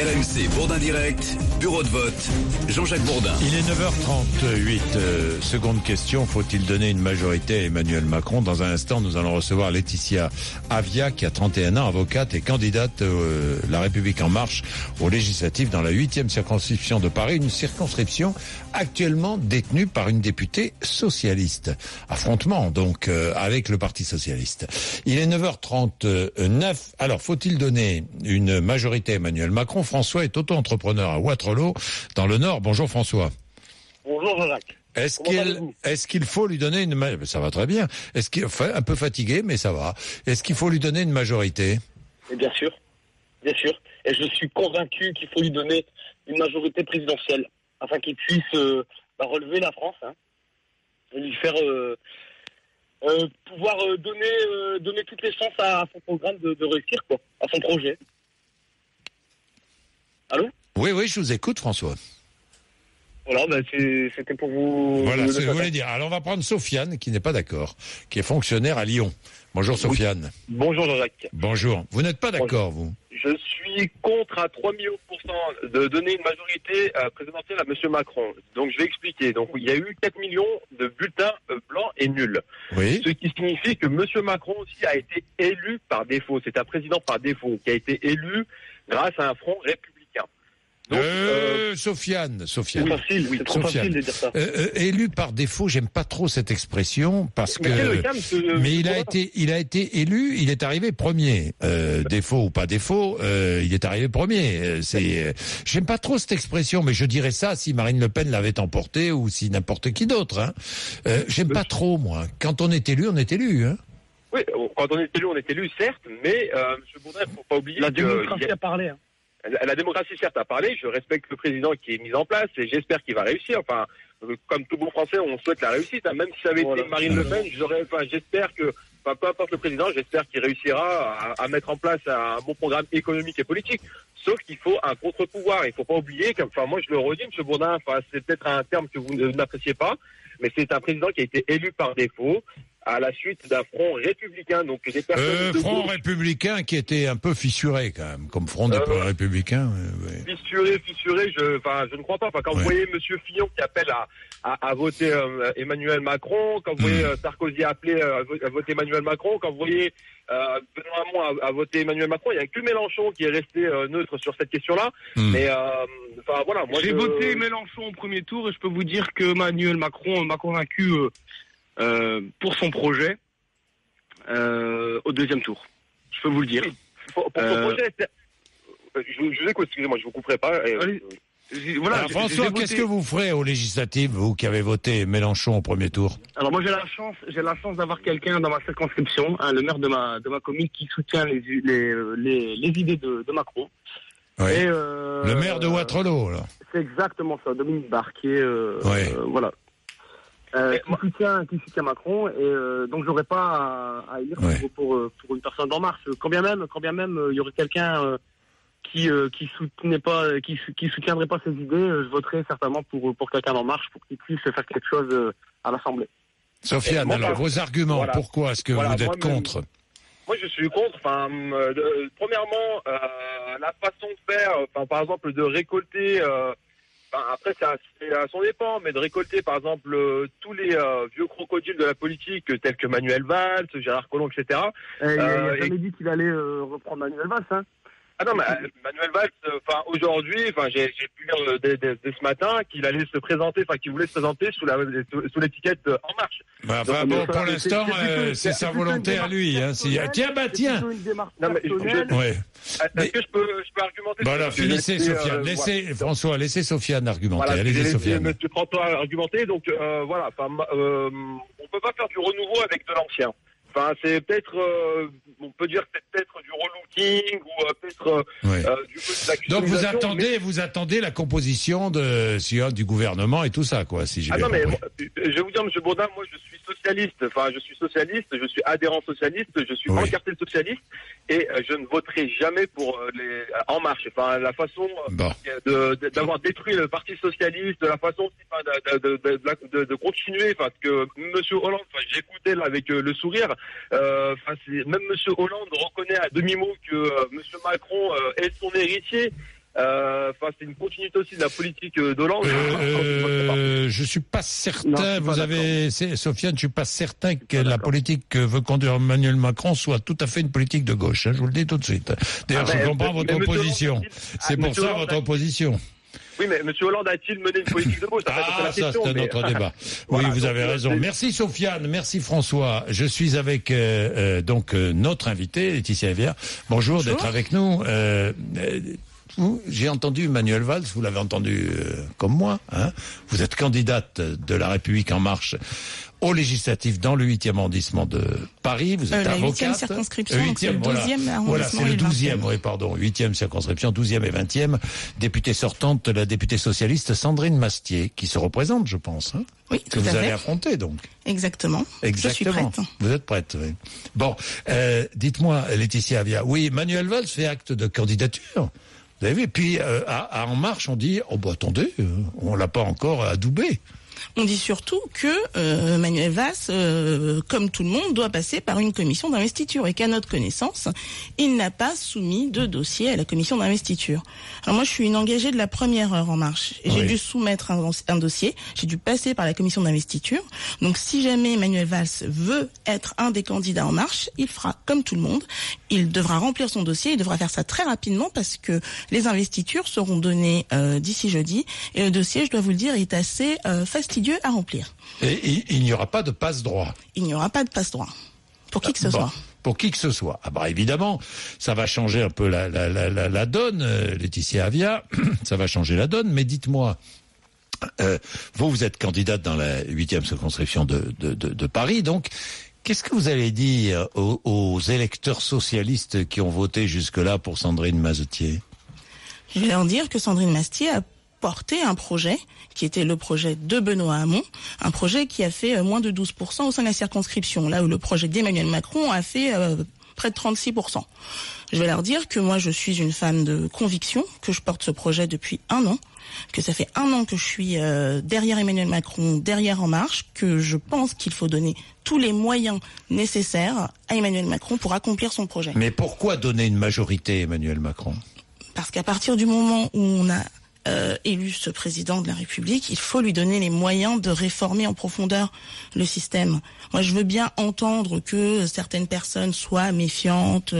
RMC Bourdin Direct, bureau de vote, Jean-Jacques Bourdin. Il est 9h38, seconde question, faut-il donner une majorité à Emmanuel Macron? Dans un instant, nous allons recevoir Laetitia Avia, qui a 31 ans, avocate et candidate La République En Marche aux législatives dans la 8e circonscription de Paris, une circonscription actuellement détenue par une députée socialiste. Affrontement donc avec le Parti socialiste. Il est 9h39, alors faut-il donner une majorité à Emmanuel Macron? François est auto-entrepreneur à Waterloo, dans le Nord. Bonjour François. Bonjour Jean-Jacques. Est-ce qu'il faut lui donner une majorité? Ça va très bien. Est-ce qu'il un peu fatigué, mais ça va. Est-ce qu'il faut lui donner une majorité? Bien sûr. Et je suis convaincu qu'il faut lui donner une majorité présidentielle afin qu'il puisse relever la France, et lui faire pouvoir donner toutes les chances à son programme de réussir, quoi, à son projet. Allô? Oui, je vous écoute, François. Voilà, c'était pour vous... Voilà ce que je voulais dire. Alors, on va prendre Sofiane, qui n'est pas d'accord, qui est fonctionnaire à Lyon. Bonjour, Sofiane. Oui. Bonjour, Jean-Jacques. Bonjour. Vous n'êtes pas d'accord, vous? Je suis contre à 3 millions % de donner une majorité présidentielle à M. Macron. Donc, je vais expliquer. Donc, il y a eu 4 millions de bulletins blancs et nuls. Oui. Ce qui signifie que M. Macron aussi a été élu par défaut. C'est un président par défaut qui a été élu grâce à un front républicain. Donc, Sofiane. C'est trop facile de dire ça. Élu par défaut, j'aime pas trop cette expression parce que. Mais il a été élu, il est arrivé premier. Défaut ou pas défaut, il est arrivé premier. J'aime pas trop cette expression, mais je dirais ça si Marine Le Pen l'avait emporté ou si n'importe qui d'autre. J'aime pas trop, moi. Quand on est élu, on est élu. Oui, quand on est élu, certes, mais M. Bourdin, il ne faut pas oublier la démocratie a parlé. La démocratie, certes, a parlé. Je respecte le président qui est mis en place et j'espère qu'il va réussir. Enfin, comme tout bon Français, on souhaite la réussite. Même si ça avait été Marine Le Pen, j'espère que, peu importe le président, j'espère qu'il réussira à mettre en place un bon programme économique et politique. Sauf qu'il faut un contre-pouvoir. Il ne faut pas oublier moi je le redis, M. Bourdin, c'est peut-être un terme que vous n'appréciez pas, mais c'est un président qui a été élu par défaut, à la suite d'un front républicain, donc des personnes front républicain qui était un peu fissuré quand même, comme front des républicains. Fissuré, je ne crois pas. Quand vous voyez Monsieur Fillon qui appelle à voter Emmanuel Macron, quand vous voyez Sarkozy appeler à voter Emmanuel Macron, quand vous voyez Benoît Hamon à voter Emmanuel Macron, il n'y a que Mélenchon qui est resté neutre sur cette question-là. Mais voilà, moi j'ai voté Mélenchon au premier tour et je peux vous dire que Emmanuel Macron m'a convaincu. Pour son projet au deuxième tour. Je peux vous le dire. Pour son projet, je vous écoute, excusez-moi, je vous couperai pas. Voilà, alors, François, qu'est-ce que vous ferez aux législatives, vous qui avez voté Mélenchon au premier tour? Alors moi j'ai la chance d'avoir quelqu'un dans ma circonscription, le maire de ma commune, qui soutient les idées de Macron. Oui. Et le maire de Waterloo, là. C'est exactement ça, Dominique Barre, qui est voilà. Qui soutient Macron, et donc j'aurais pas à élire pour une personne d'En Marche. Quand bien même il y aurait quelqu'un qui soutiendrait pas ses idées, je voterais certainement pour quelqu'un d'En Marche pour qu'il puisse faire quelque chose à l'Assemblée. Sofiane, alors vos arguments, voilà. Pourquoi est-ce que vous êtes contre? Moi, je suis contre. Premièrement, la façon de faire, par exemple, de récolter. Après, c'est à son dépend, mais de récolter, par exemple, tous les vieux crocodiles de la politique, tels que Manuel Valls, Gérard Collomb, etc. Il n'a jamais dit qu'il allait reprendre Manuel Valls, Ah non, mais Manuel Valls, aujourd'hui, j'ai pu lire dès ce matin qu'il allait se présenter, qu'il voulait se présenter sous l'étiquette En Marche. Pour l'instant, c'est sa volonté à lui. Tiens. Non, mais est-ce que je peux argumenter? Voilà, finissez, Sofiane. François, laissez Sofiane argumenter. Voilà, allez-y, Sofiane. Monsieur François a argumenté, donc on peut pas faire du renouveau avec de l'ancien. C'est peut-être, on peut dire peut-être du relooking ou peut-être du coup de l'accusation. Donc vous attendez la composition du gouvernement et tout ça, quoi, si j'ai bien compris. Je vais vous dire, M. Bourdin, moi je suis socialiste, je suis adhérent socialiste, je suis encarté socialiste et je ne voterai jamais pour les En Marche. La façon d'avoir détruit le Parti socialiste, la façon de continuer, parce que M. Hollande, j'écoutais là avec le sourire. Même M. Hollande reconnaît à demi-mot que M. Macron est son héritier. C'est une continuité aussi de la politique d'Hollande. Je suis pas certain. Sofiane, je suis pas certain que la politique que veut conduire Emmanuel Macron soit tout à fait une politique de gauche. Je vous le dis tout de suite. D'ailleurs, je comprends votre opposition. C'est pour ça votre opposition. Oui, mais M. Hollande a-t-il mené une politique de gauche? Ça, c'est un autre débat. Oui, vous avez raison. Merci Sofiane, merci François. Je suis avec notre invité, Laetitia Avia. Bonjour d'être avec nous. J'ai entendu Manuel Valls, vous l'avez entendu comme moi. Hein. Vous êtes candidate de La République En Marche aux législatives dans le 8e arrondissement de Paris. Vous êtes avocate. La 8e circonscription, donc c'est le 12e arrondissement. Voilà, c'est le 12e, oui, pardon. 8e circonscription, 12e et 20e. Députée sortante, la députée socialiste Sandrine Mastier, qui se représente, je pense. Hein, oui, tout à fait. Que vous allez affronter, donc. Exactement. Je suis prête. Vous êtes prête, oui. Bon, dites-moi, Laetitia Avia. Oui, Manuel Valls fait acte de candidature. Vous avez vu, puis à En Marche, on dit, attendez, on l'a pas encore adoubé. On dit surtout que Manuel Valls, comme tout le monde, doit passer par une commission d'investiture et qu'à notre connaissance, il n'a pas soumis de dossier à la commission d'investiture. Alors moi, je suis une engagée de la première heure En Marche. Et j'ai dû soumettre un dossier, j'ai dû passer par la commission d'investiture. Donc si jamais Manuel Valls veut être un des candidats En Marche, il fera comme tout le monde. Il devra remplir son dossier, il devra faire ça très rapidement parce que les investitures seront données d'ici jeudi. Et le dossier, je dois vous le dire, est assez fastidieux à remplir. Et il n'y aura pas de passe-droit. Il n'y aura pas de passe-droit. Pour qui que ce soit. Pour qui que ce soit. Évidemment, ça va changer un peu la donne, Laetitia Avia. Ça va changer la donne, mais dites-moi, vous êtes candidate dans la 8e circonscription de Paris, donc qu'est-ce que vous allez dire aux électeurs socialistes qui ont voté jusque-là pour Sandrine Mastier? Je vais leur dire que Sandrine Mastier a porté un projet qui était le projet de Benoît Hamon, un projet qui a fait moins de 12% au sein de la circonscription, là où le projet d'Emmanuel Macron a fait près de 36%. Je vais leur dire que moi je suis une femme de conviction, que je porte ce projet depuis 1 an, que ça fait 1 an que je suis derrière Emmanuel Macron, derrière En Marche, que je pense qu'il faut donner tous les moyens nécessaires à Emmanuel Macron pour accomplir son projet. Mais pourquoi donner une majorité à Emmanuel Macron? Parce qu'à partir du moment où on a élu ce président de la République, il faut lui donner les moyens de réformer en profondeur le système. Moi, je veux bien entendre que certaines personnes soient méfiantes,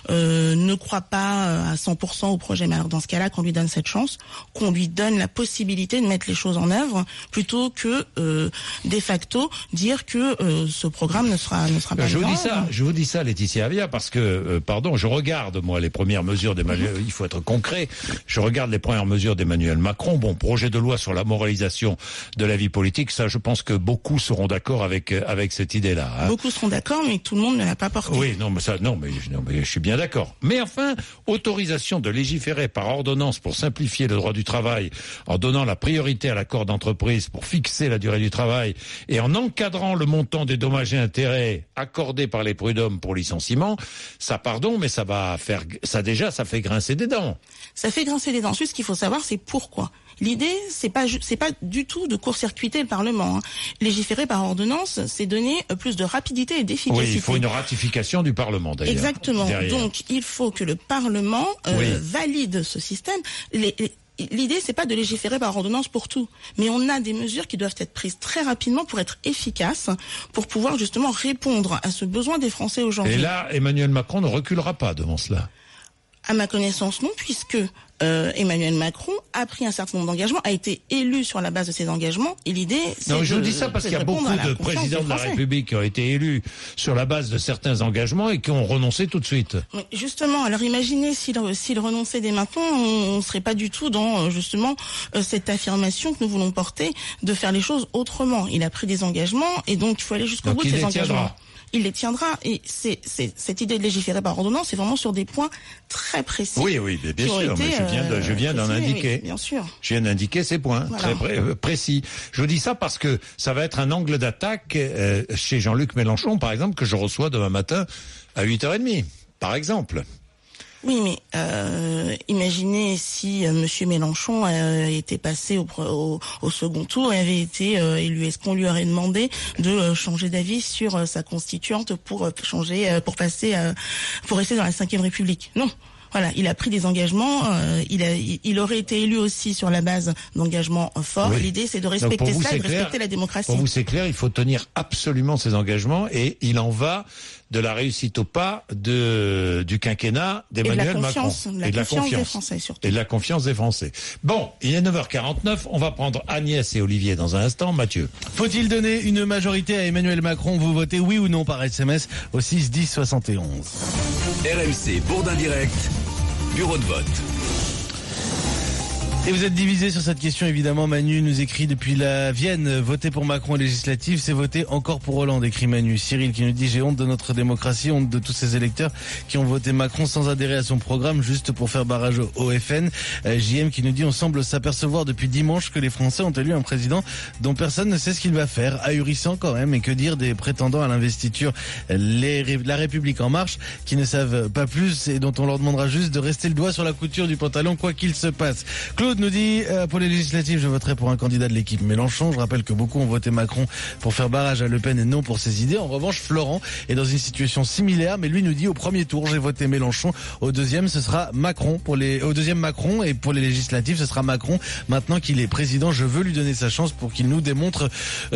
ne croient pas à 100% au projet. Mais alors, dans ce cas-là, qu'on lui donne cette chance, qu'on lui donne la possibilité de mettre les choses en œuvre, plutôt que de facto dire que ce programme ne sera pas. Je vous dis ça, Laetitia Avia, parce que, je regarde moi les premières mesures d'Emmanuel. Il faut être concret. Je regarde les premières mesures d'Emmanuel Macron. Bon, projet de loi sur la moralisation de la vie politique, ça, je pense que beaucoup seront d'accord avec cette idée-là. Hein. Beaucoup seront d'accord, mais tout le monde ne l'a pas porté. Oui, mais je suis bien d'accord. Mais enfin, autorisation de légiférer par ordonnance pour simplifier le droit du travail, en donnant la priorité à l'accord d'entreprise pour fixer la durée du travail et en encadrant le montant des dommages et intérêts accordés par les prud'hommes pour licenciement, ça fait grincer des dents. Ça fait grincer des dents. Ensuite, ce qu'il faut savoir, c'est pourquoi. L'idée, c'est pas du tout de court-circuiter le Parlement. Hein. Légiférer par ordonnance, c'est donner plus de rapidité et d'efficacité. Oui, il faut une ratification du Parlement, d'ailleurs. Exactement. Derrière. Donc, il faut que le Parlement valide ce système. L'idée, c'est pas de légiférer par ordonnance pour tout, mais on a des mesures qui doivent être prises très rapidement pour être efficaces, pour pouvoir justement répondre à ce besoin des Français aujourd'hui. Et là, Emmanuel Macron ne reculera pas devant cela. À ma connaissance, non, puisque Emmanuel Macron a pris un certain nombre d'engagements, a été élu sur la base de ces engagements, et l'idée, c'est je vous dis ça parce qu'il y a beaucoup de présidents de la République qui ont été élus sur la base de certains engagements et qui ont renoncé tout de suite. Mais justement, alors imaginez s'il renonçait dès maintenant, on ne serait pas du tout dans justement cette affirmation que nous voulons porter de faire les choses autrement. Il a pris des engagements et donc il faut aller jusqu'au bout de ces engagements. Il les tiendra, et c'est cette idée de légiférer par ordonnance, c'est vraiment sur des points très précis. Oui, bien sûr, mais je viens d'en indiquer. Bien sûr. Je viens d'indiquer ces points, très précis. Je vous dis ça parce que ça va être un angle d'attaque chez Jean-Luc Mélenchon, par exemple, que je reçois demain matin à 8h30, par exemple. Oui, mais imaginez si Monsieur Mélenchon était passé au second tour et avait été élu. Est-ce qu'on lui aurait demandé de changer d'avis sur sa constituante pour rester dans la 5e République? Non. Voilà, il a pris des engagements. Il aurait été élu aussi sur la base d'engagements forts. Oui. L'idée, c'est de respecter ça et de respecter la démocratie. Pour vous, c'est clair, il faut tenir absolument ses engagements et il en va de la réussite ou pas du quinquennat d'Emmanuel Macron. Et de la confiance des Français, surtout. Et de la confiance des Français. Bon, il est 9h49, on va prendre Agnès et Olivier dans un instant. Mathieu. Faut-il donner une majorité à Emmanuel Macron? Vous votez oui ou non par SMS au 6 10 71. RMC Bourdin Direct, bureau de vote. Et vous êtes divisé sur cette question, évidemment. Manu nous écrit depuis la Vienne, voter pour Macron aux législatives, c'est voter encore pour Hollande, écrit Manu. Cyril qui nous dit, j'ai honte de notre démocratie, honte de tous ces électeurs qui ont voté Macron sans adhérer à son programme, juste pour faire barrage au FN. JM qui nous dit, on semble s'apercevoir depuis dimanche que les Français ont élu un président dont personne ne sait ce qu'il va faire. Ahurissant quand même, et que dire des prétendants à l'investiture, la République en marche, qui ne savent pas plus et dont on leur demandera juste de rester le doigt sur la couture du pantalon, quoi qu'il se passe. Claude nous dit, pour les législatives, je voterai pour un candidat de l'équipe Mélenchon. Je rappelle que beaucoup ont voté Macron pour faire barrage à Le Pen et non pour ses idées. En revanche, Florent est dans une situation similaire, mais lui nous dit, au premier tour, j'ai voté Mélenchon. Au deuxième, ce sera Macron au deuxième Macron, et pour les législatives, ce sera Macron. Maintenant qu'il est président, je veux lui donner sa chance pour qu'il nous démontre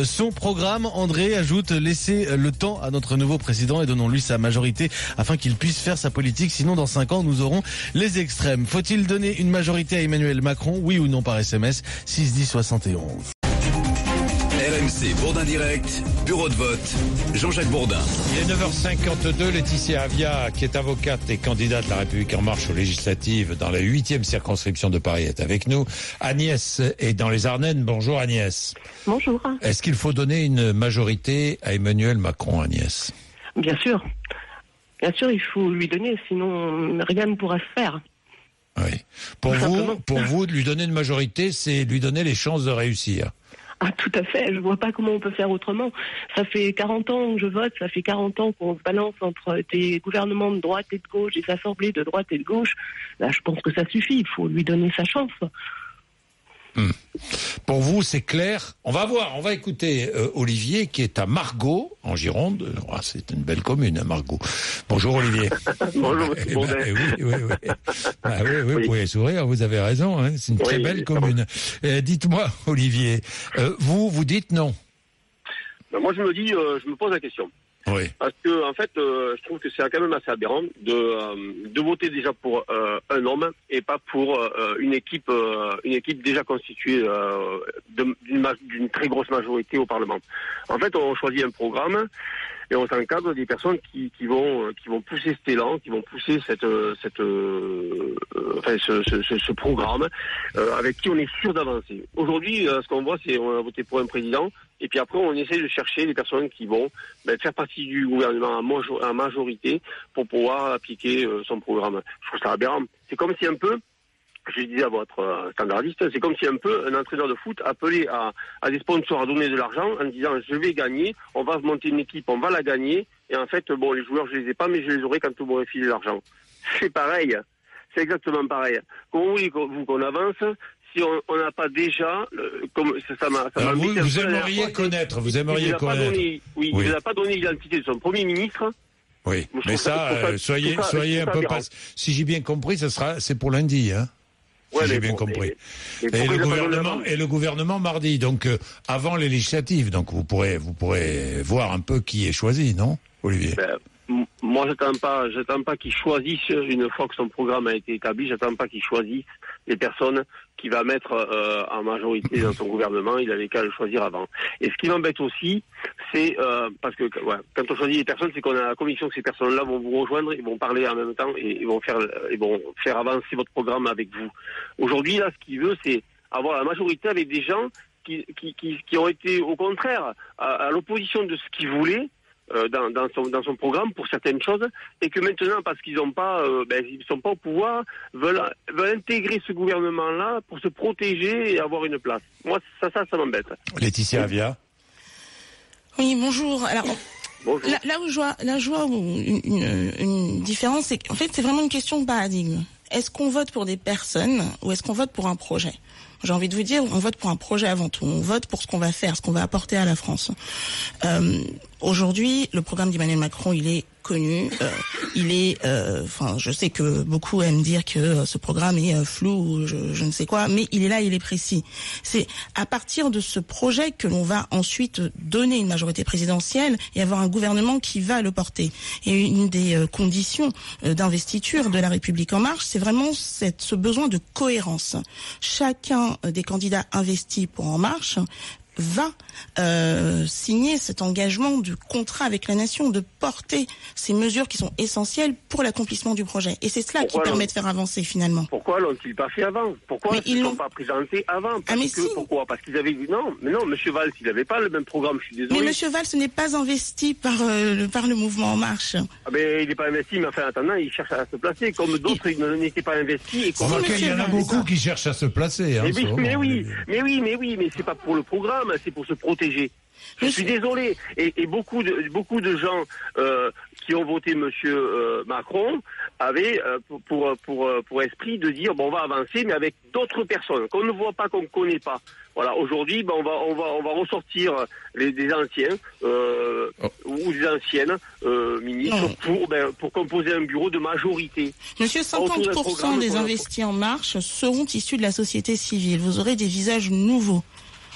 son programme. André ajoute, laissez le temps à notre nouveau président et donnons-lui sa majorité afin qu'il puisse faire sa politique. Sinon, dans 5 ans, nous aurons les extrêmes. Faut-il donner une majorité à Emmanuel Macron? Oui ou non par SMS, 6 10 71. RMC Bourdin Direct, bureau de vote, Jean-Jacques Bourdin. Il est 9h52, Laetitia Avia, qui est avocate et candidate de La République En Marche aux législatives dans la 8e circonscription de Paris, est avec nous. Agnès est dans les Ardennes. Bonjour Agnès. Bonjour. Est-ce qu'il faut donner une majorité à Emmanuel Macron, Agnès? Bien sûr. Bien sûr, il faut lui donner, sinon rien ne pourra se faire. Oui. Pour vous, lui donner une majorité, c'est lui donner les chances de réussir. Ah, tout à fait. Je vois pas comment on peut faire autrement. Ça fait 40 ans que je vote, ça fait 40 ans qu'on se balance entre des gouvernements de droite et de gauche, des assemblées de droite et de gauche. Là, je pense que ça suffit. Il faut lui donner sa chance. Pour vous, c'est clair. On va voir, on va écouter Olivier qui est à Margaux, en Gironde. Oh, c'est une belle commune, hein, Margaux. Bonjour Olivier. Bonjour, oui, vous pouvez sourire, vous avez raison, hein, c'est une très belle commune. Dites-moi, Olivier, vous dites non? Moi, je me pose la question. Oui. Parce que, en fait, je trouve que c'est quand même assez aberrant de voter déjà pour un homme et pas pour une équipe déjà constituée d'une très grosse majorité au Parlement. En fait, on choisit un programme et on s'encadre des personnes qui vont pousser cet élan, qui vont pousser ce programme avec qui on est sûr d'avancer. Aujourd'hui, ce qu'on voit, c'est on a voté pour un président et puis après on essaie de chercher les personnes qui vont faire partie du gouvernement en majorité pour pouvoir appliquer son programme. Je trouve ça aberrant. C'est comme si un peu, je disais à votre standardiste, c'est comme si un peu un entraîneur de foot appelait à des sponsors à donner de l'argent en disant je vais gagner, on va monter une équipe, on va la gagner, et en fait, bon, les joueurs je les ai pas, mais je les aurai quand on m'aurait filé l'argent. C'est pareil, c'est exactement pareil. Comment voulez-vous qu'on avance si on n'a pas déjà, comme ça m'a vous aimeriez connaître, il ne a pas donné l'identité de son Premier ministre. Oui, mais ça, soyez un peu pas. Si j'ai bien compris, c'est pour lundi, hein. Ouais, si j'ai bien compris. Et le gouvernement mardi, donc avant les législatives, donc vous pourrez voir un peu qui est choisi, non, Olivier? Moi, j'attends pas qu'ils choisissent une fois que son programme a été établi. J'attends pas qu'ils choisissent les personnes qu'il va mettre en majorité dans son gouvernement. Il avait qu'à le choisir avant. Et ce qui m'embête aussi, c'est parce que quand on choisit les personnes, c'est qu'on a la conviction que ces personnes-là vont vous rejoindre, ils vont parler en même temps et ils vont faire avancer votre programme avec vous. Aujourd'hui, là, ce qu'il veut, c'est avoir la majorité avec des gens qui ont été au contraire à l'opposition de ce qu'ils voulaient. Dans son programme pour certaines choses, et que maintenant, parce qu'ils n'ont pas, ils sont pas au pouvoir, veulent intégrer ce gouvernement-là pour se protéger et avoir une place. Moi, ça m'embête. Laetitia Avia. Oui, bonjour. Alors, bonjour. Là où je vois une différence, c'est qu'en fait, c'est vraiment une question de paradigme. Est-ce qu'on vote pour des personnes ou est-ce qu'on vote pour un projet ? J'ai envie de vous dire, on vote pour un projet avant tout. On vote pour ce qu'on va faire, ce qu'on va apporter à la France. Aujourd'hui, le programme d'Emmanuel Macron, il est connu. Je sais que beaucoup aiment dire que ce programme est flou ou je ne sais quoi, mais il est là, il est précis. C'est à partir de ce projet que l'on va ensuite donner une majorité présidentielle et avoir un gouvernement qui va le porter. Et une des conditions d'investiture de La République En Marche, c'est vraiment ce besoin de cohérence. Chacun des candidats investis pour En Marche va signer cet engagement de contrat avec la nation, de porter ces mesures qui sont essentielles pour l'accomplissement du projet. Et c'est cela qui permet de faire avancer finalement. Pourquoi l'ont-ils pas fait avant? Pourquoi ils ne sont pas présentés avant? Pourquoi? Parce qu'ils avaient dit non. Mais non, M. Valls, il n'avait pas le même programme, je suis désolé. Mais M. Valls n'est pas investi par le mouvement En Marche. Ah ben, il n'est pas investi, mais enfin, en attendant, il cherche à se placer, comme d'autres n'étaient pas investis. Il y en a beaucoup qui cherchent à se placer. Hein, mais oui, c'est pas pour le programme, c'est pour se protéger. Je suis désolé. Et beaucoup de gens qui ont voté Monsieur Macron avaient pour esprit de dire bon, on va avancer, mais avec d'autres personnes qu'on ne voit pas, qu'on ne connaît pas. Voilà. Aujourd'hui, on va ressortir des anciens ou des anciennes ministres pour composer un bureau de majorité. Monsieur, 50% des investis En Marche seront issus de la société civile. Vous aurez des visages nouveaux.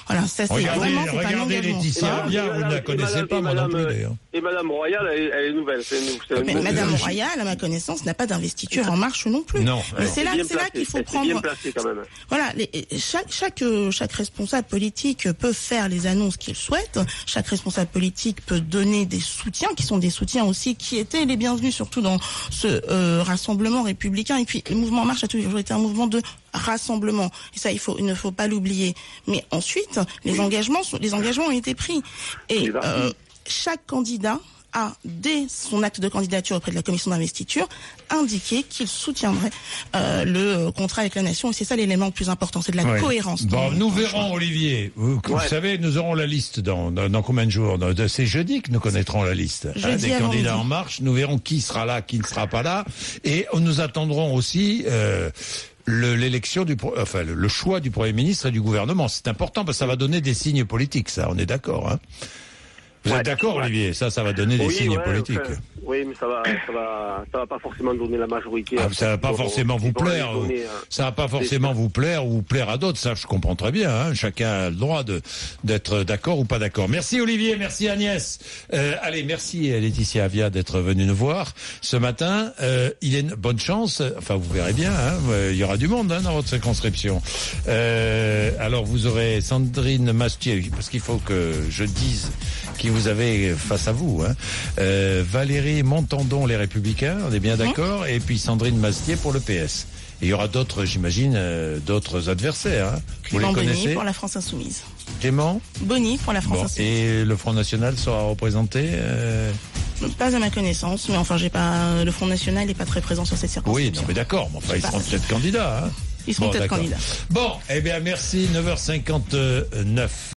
Voilà, ça c'est regardez Laetitia Avia, vous ne la connaissez pas, moi non plus d'ailleurs. Et Madame Royal, elle est nouvelle. Madame Royal, à ma connaissance, n'a pas d'investiture En Marche non plus. Non. Mais c'est là qu'il faut prendre. Bien placé quand même. Voilà, chaque responsable politique peut faire les annonces qu'il souhaite. Chaque responsable politique peut donner des soutiens, qui sont des soutiens aussi, qui étaient les bienvenus, surtout dans ce rassemblement républicain. Et puis, le mouvement En Marche a toujours été un mouvement de rassemblement. Et ça, il ne faut pas l'oublier. Mais ensuite, les engagements ont été pris. Et chaque candidat a, dès son acte de candidature auprès de la commission d'investiture, indiqué qu'il soutiendrait le contrat avec la nation. Et c'est ça l'élément le plus important, c'est de la cohérence. Bon, nous verrons, Olivier. Vous savez, nous aurons la liste dans combien de jours? C'est jeudi que nous connaîtrons la liste des candidats En Marche. Nous verrons qui sera là, qui ne sera pas là. Et nous attendrons aussi l'élection le choix du Premier ministre et du gouvernement. C'est important parce que ça va donner des signes politiques, ça, on est d'accord, hein. Vous êtes d'accord, Olivier? Ça va donner des signes politiques. Oui, mais ça va pas forcément donner la majorité. Ça va pas forcément vous plaire. Ça va pas forcément vous plaire ou plaire à d'autres. Ça, je comprends très bien. Hein. Chacun a le droit d'être d'accord ou pas d'accord. Merci Olivier, merci Agnès. Allez, merci Laetitia Avia d'être venue nous voir ce matin. Il est bonne chance. Enfin, vous verrez bien. Hein. Il y aura du monde dans votre circonscription. Alors, vous aurez Sandrine Mastier, parce qu'il faut que je dise qui vous avez face à vous. Hein. Valérie Montandon, les Républicains, on est bien d'accord, et puis Sandrine Mastier pour le PS. Et il y aura d'autres, j'imagine, d'autres adversaires. Hein. Vous les connaissez? Bonny pour la France Insoumise. Clément Bonny pour la France Insoumise. Et le Front National sera représenté Pas à ma connaissance, mais enfin, le Front National n'est pas très présent sur cette circonscription. Oui, non, mais d'accord, mais enfin, ils seront peut-être candidats. Hein. Ils seront peut-être candidats. Bon, eh bien, merci, 9h59.